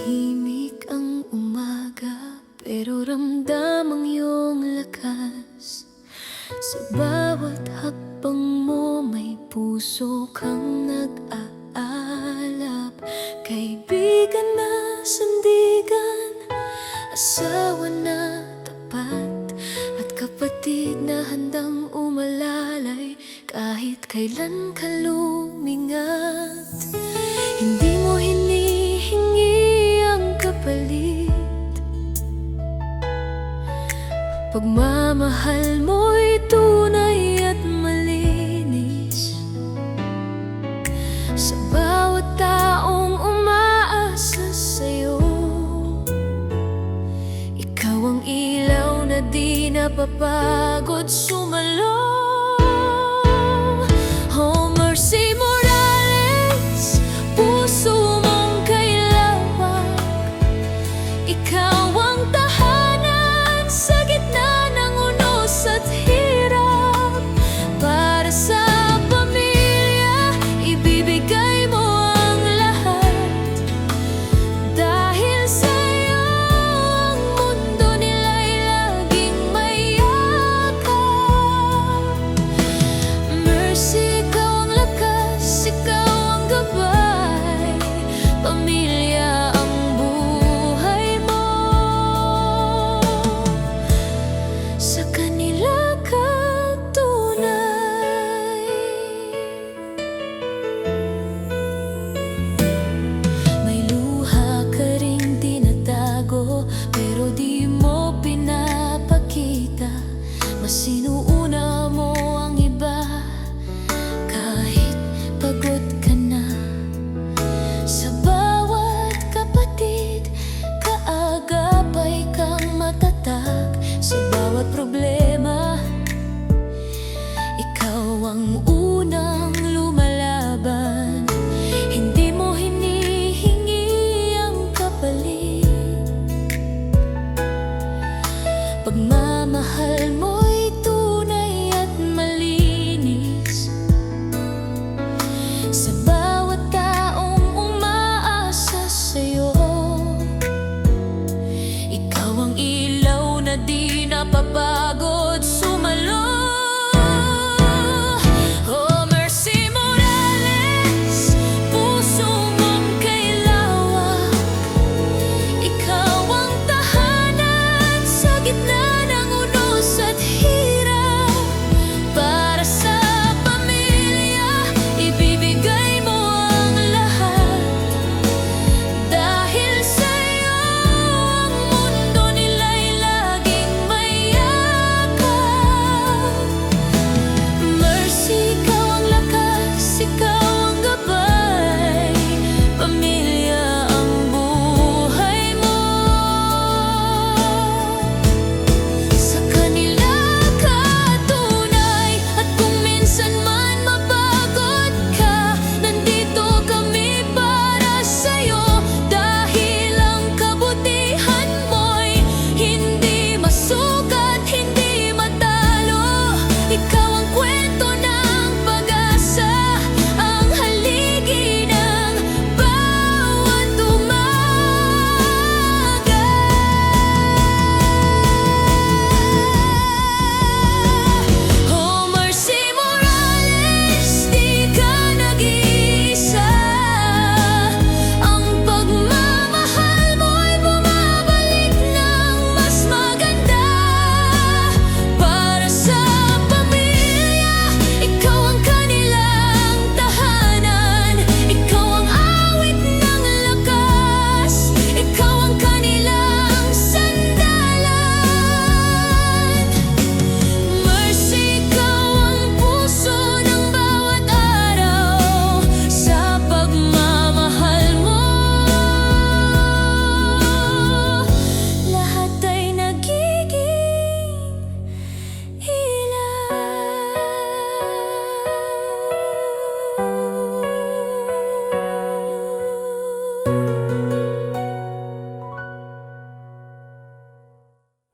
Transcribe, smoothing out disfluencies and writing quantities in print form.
Tahimik ang umaga, pero ramdam ang iyong lakas. Sa bawat hakbang mo may puso kang nag-aalap. Kaibigan na sandigan, asawa na tapat, at kapatid na handang umalalay kahit kailan ka lumingat. Hindi mo hinihingi ang kapalit, pagmamahal mo'y tunay at malinis. Sa bawat taong umaasa sa'yo, ikaw ang ilaw na di napapagod.